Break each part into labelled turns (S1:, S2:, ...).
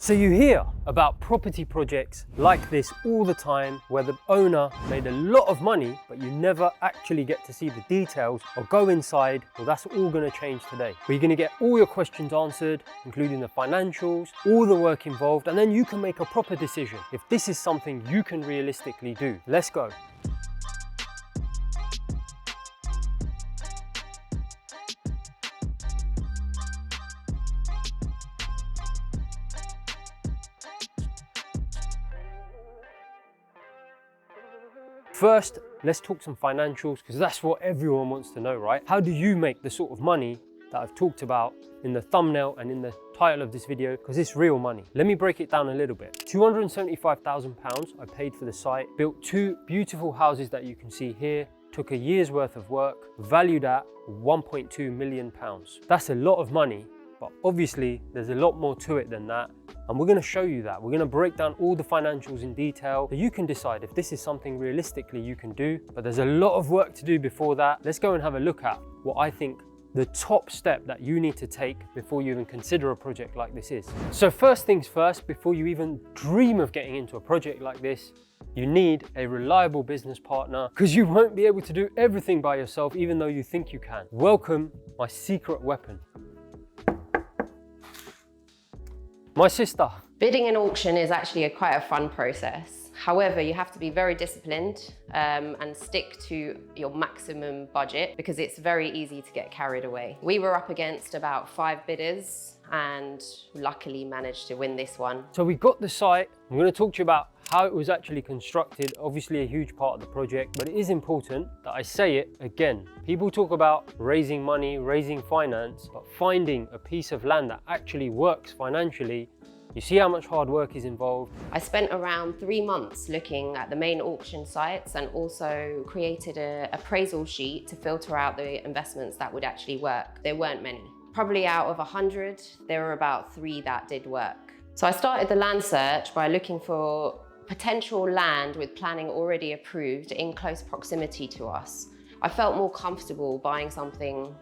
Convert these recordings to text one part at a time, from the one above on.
S1: So you hear about property projects like this all the time, where the owner made a lot of money, but you never actually get to see the details or go inside. Well, that's all going to change today. We're going to get all your questions answered, including the financials, all the work involved, and then you can make a proper decision if this is something you can realistically do. Let's go. First, let's talk some financials, because that's what everyone wants to know, right? How do you make the sort of money that I've talked about in the thumbnail and in the title of this video? Because it's real money. Let me break it down a little bit. £275,000 I paid for the site, built 2 beautiful houses that you can see here, took a year's worth of work, valued at £1.2 million. That's a lot of money, but obviously there's a lot more to it than that. And we're going to show you that. We're going to break down all the financials in detail so you can decide if this is something realistically you can do. But there's a lot of work to do before that. Let's go and have a look at what I think the top step that you need to take before you even consider a project like this is. So first things first, before you even dream of getting into a project like this, you need a reliable business partner, because you won't be able to do everything by yourself, even though you think you can. Welcome, my secret weapon. My sister.
S2: Bidding an auction is actually quite a fun process. However, you have to be very disciplined and stick to your maximum budget, because it's very easy to get carried away. We were up against about 5 bidders and luckily managed to win this one.
S1: So we got the site. I'm going to talk to you about how it was actually constructed. Obviously a huge part of the project, but it is important that I say it again. People talk about raising money, raising finance, but finding a piece of land that actually works financially, you see how much hard work is involved.
S2: I spent around 3 months looking at the main auction sites and also created an appraisal sheet to filter out the investments that would actually work. There weren't many. Probably out of 100, there were about 3 that did work. So I started the land search by looking for potential land with planning already approved in close proximity to us. I felt more comfortable buying something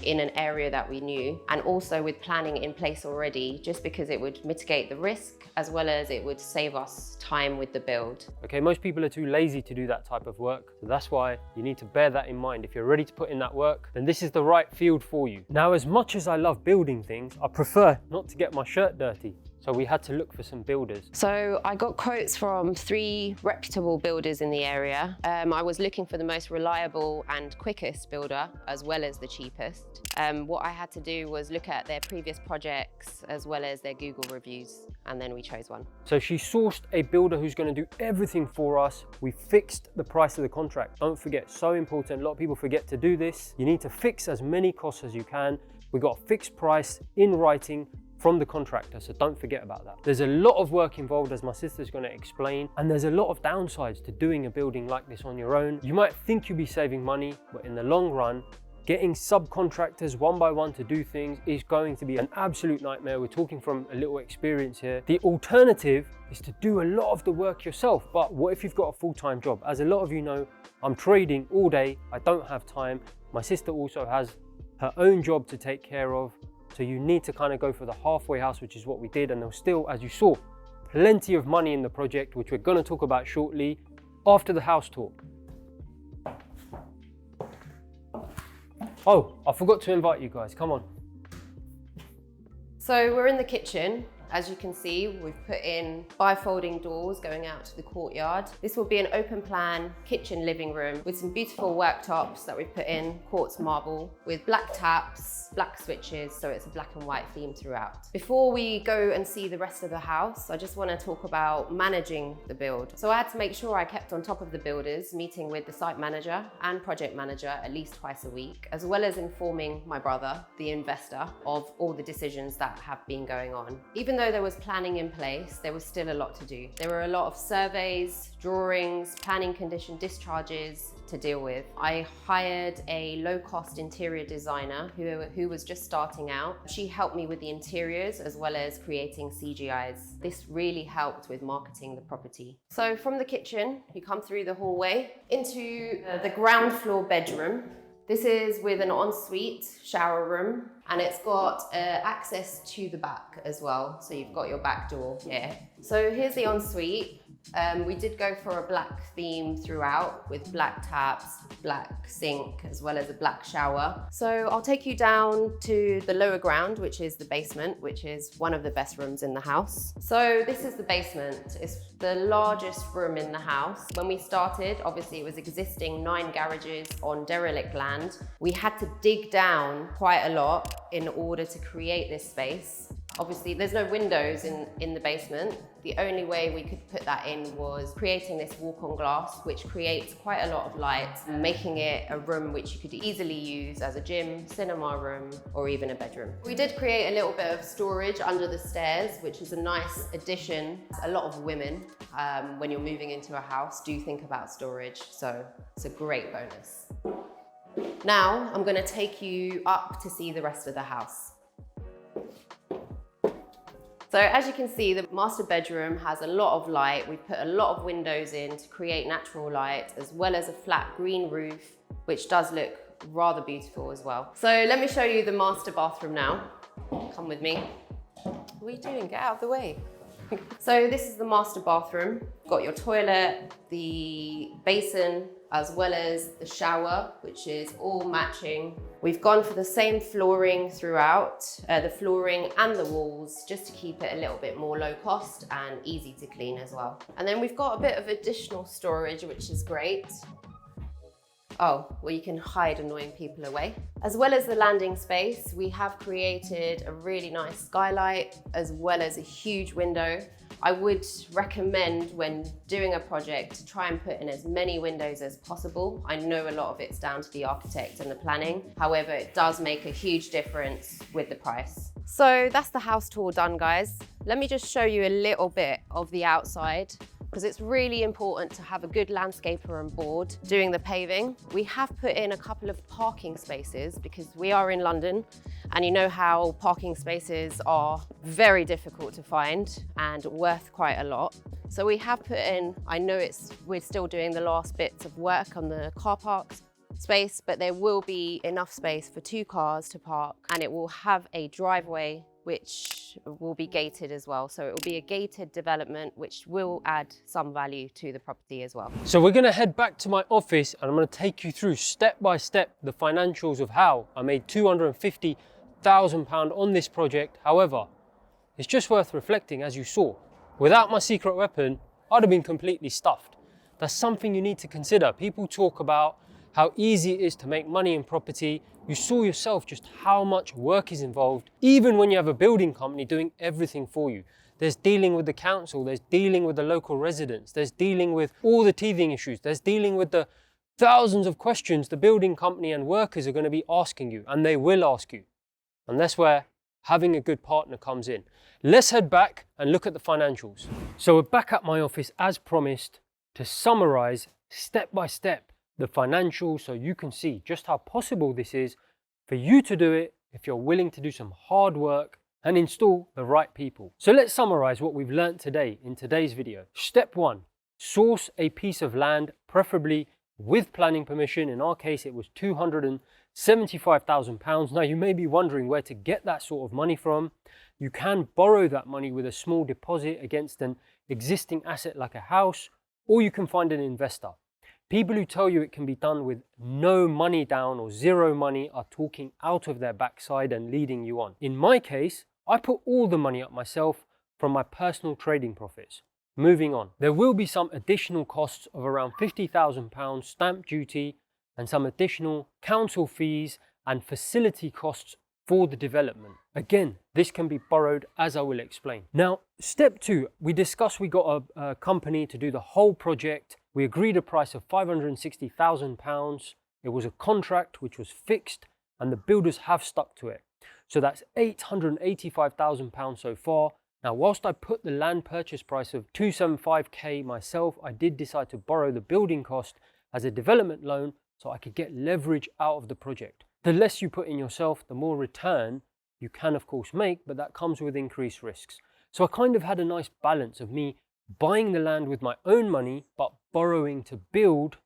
S2: in an area that we knew, and also with planning in place already, just because it would mitigate the risk as well as it would save us time with the build.
S1: Okay, most people are too lazy to do that type of work, so that's why you need to bear that in mind. If you're ready to put in that work, then this is the right field for you. Now, as much as I love building things, I prefer not to get my shirt dirty. So we had to look for some builders.
S2: So I got quotes from 3 reputable builders in the area. I was looking for the most reliable and quickest builder, as well as the cheapest. What I had to do was look at their previous projects, as well as their Google reviews, and then we chose one.
S1: So she sourced a builder who's going to do everything for us. We fixed the price of the contract. Don't forget, so important. A lot of people forget to do this. You need to fix as many costs as you can. We got a fixed price in writing from the contractor, so don't forget about that. There's a lot of work involved, as my sister's going to explain, and there's a lot of downsides to doing a building like this on your own. You might think you'll be saving money, but in the long run, getting subcontractors one by one to do things is going to be an absolute nightmare. We're talking from a little experience here. The alternative is to do a lot of the work yourself. But what if you've got a full-time job? As a lot of you know, I'm trading all day. I don't have time. My sister also has her own job to take care of. So you need to kind of go for the halfway house, which is what we did. And there was still, as you saw, plenty of money in the project, which we're going to talk about shortly after the house tour. Oh, I forgot to invite you guys. Come on.
S2: So we're in the kitchen. As you can see, we've put in bifolding doors going out to the courtyard. This will be an open plan kitchen living room with some beautiful worktops that we've put in, quartz marble, with black taps, black switches, so it's a black and white theme throughout. Before we go and see the rest of the house, I just want to talk about managing the build. So I had to make sure I kept on top of the builders, meeting with the site manager and project manager at least twice a week, as well as informing my brother, the investor, of all the decisions that have been going on. Even though there was planning in place, there was still a lot to do. There were a lot of surveys, drawings, planning condition discharges to deal with. I hired a low-cost interior designer who was just starting out. She helped me with the interiors as well as creating CGIs. This really helped with marketing the property. So from the kitchen, you come through the hallway into the ground floor bedroom. This is with an ensuite shower room, and it's got access to the back as well. So you've got your back door here. So here's the ensuite. We did go for a black theme throughout with black taps, black sink, as well as a black shower. So I'll take you down to the lower ground, which is the basement, which is one of the best rooms in the house. So this is the basement. It's the largest room in the house. When we started, obviously it was existing 9 garages on derelict land. We had to dig down quite a lot in order to create this space. Obviously, there's no windows in the basement. The only way we could put that in was creating this walk-on glass, which creates quite a lot of light, making it a room which you could easily use as a gym, cinema room, or even a bedroom. We did create a little bit of storage under the stairs, which is a nice addition. A lot of women, when you're moving into a house, do think about storage, so it's a great bonus. Now, I'm gonna take you up to see the rest of the house. So as you can see, the master bedroom has a lot of light. We've put a lot of windows in to create natural light, as well as a flat green roof, which does look rather beautiful as well. So let me show you the master bathroom now. Come with me. What are you doing? Get out of the way. So this is the master bathroom. You've got your toilet, the basin, as well as the shower, which is all matching. We've gone for the same flooring throughout, the flooring and the walls, just to keep it a little bit more low cost and easy to clean as well. And then we've got a bit of additional storage, which is great. Oh, well, you can hide annoying people away. As well as the landing space, we have created a really nice skylight, as well as a huge window. I would recommend when doing a project to try and put in as many windows as possible. I know a lot of it's down to the architect and the planning. However, it does make a huge difference with the price. So that's the house tour done, guys. Let me just show you a little bit of the outside, because it's really important to have a good landscaper on board doing the paving. We have put in a couple of parking spaces because we are in London, and you know how parking spaces are very difficult to find and worth quite a lot. So we have put in, I know we're still doing the last bits of work on the car park space, but there will be enough space for 2 cars to park, and it will have a driveway which will be gated as well. So it will be a gated development, which will add some value to the property as well.
S1: So we're gonna head back to my office and I'm gonna take you through step by step the financials of how I made £250,000 on this project. However, it's just worth reflecting, as you saw. Without my secret weapon, I'd have been completely stuffed. That's something you need to consider. People talk about how easy it is to make money in property. You saw yourself just how much work is involved, even when you have a building company doing everything for you. There's dealing with the council, there's dealing with the local residents, there's dealing with all the teething issues, there's dealing with the thousands of questions the building company and workers are going to be asking you, and they will ask you. And that's where having a good partner comes in. Let's head back and look at the financials. So we're back at my office as promised to summarize step by step the financials, so you can see just how possible this is for you to do it if you're willing to do some hard work and install the right people. So let's summarize what we've learned today in today's video. Step 1, source a piece of land, preferably with planning permission. In our case, it was £275,000. Now you may be wondering where to get that sort of money from. You can borrow that money with a small deposit against an existing asset like a house, or you can find an investor. People who tell you it can be done with no money down or zero money are talking out of their backside and leading you on. In my case, I put all the money up myself from my personal trading profits. Moving on, there will be some additional costs of around £50,000 stamp duty and some additional council fees and facility costs for the development. Again, this can be borrowed, as I will explain. Now, step 2, we discussed we got a company to do the whole project. We agreed a price of £560,000. It was a contract which was fixed and the builders have stuck to it. So that's £885,000 so far. Now, whilst I put the land purchase price of £275,000 myself, I did decide to borrow the building cost as a development loan so I could get leverage out of the project. The less you put in yourself, the more return you can of course make, but that comes with increased risks. So I kind of had a nice balance of me buying the land with my own money, but borrowing to build,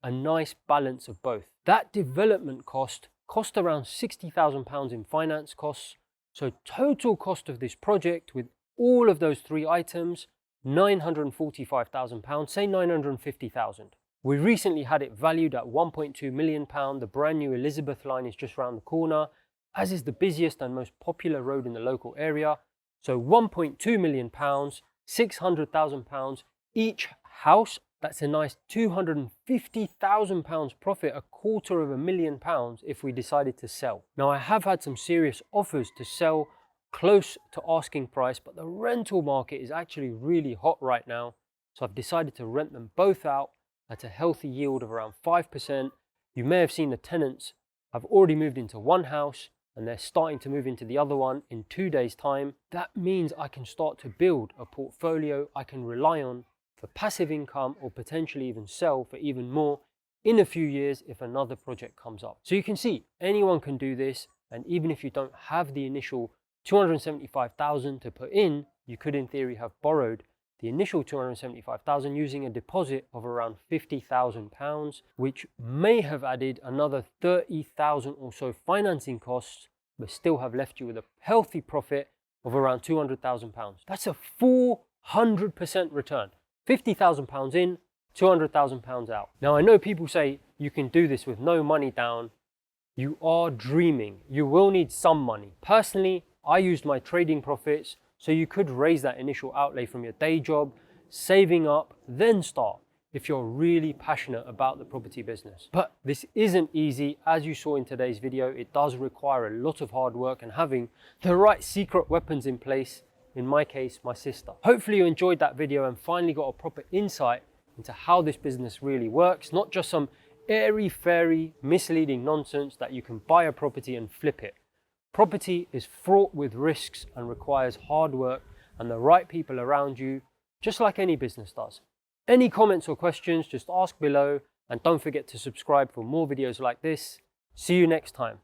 S1: a nice balance of both. That development cost cost around £60,000 in finance costs. So total cost of this project with all of those three items, £945,000, say £950,000. We recently had it valued at £1.2 million. The brand new Elizabeth line is just around the corner, as is the busiest and most popular road in the local area. So £1.2 million, £600,000 each house. That's a nice £250,000 profit, £250,000 if we decided to sell. Now, I have had some serious offers to sell close to asking price, but the rental market is actually really hot right now. So I've decided to rent them both out at a healthy yield of around 5%. You may have seen the tenants have already moved into one house and they're starting to move into the other one in 2 days' time. That means I can start to build a portfolio I can rely on for passive income, or potentially even sell for even more in a few years if another project comes up. So you can see anyone can do this, and even if you don't have the initial 275,000 to put in, you could in theory have borrowed the initial 275,000 using a deposit of around £50,000, which may have added another 30,000 or so financing costs, but still have left you with a healthy profit of around £200,000. That's a 400% return. £50,000 in, £200,000 out. Now, I know people say you can do this with no money down. You are dreaming. You will need some money. Personally, I used my trading profits, so you could raise that initial outlay from your day job, saving up, then start if you're really passionate about the property business. But this isn't easy. As you saw in today's video, it does require a lot of hard work and having the right secret weapons in place. In my case, my sister. Hopefully you enjoyed that video and finally got a proper insight into how this business really works, not just some airy-fairy, misleading nonsense that you can buy a property and flip it. Property is fraught with risks and requires hard work and the right people around you, just like any business does. Any comments or questions, just ask below, and don't forget to subscribe for more videos like this. See you next time.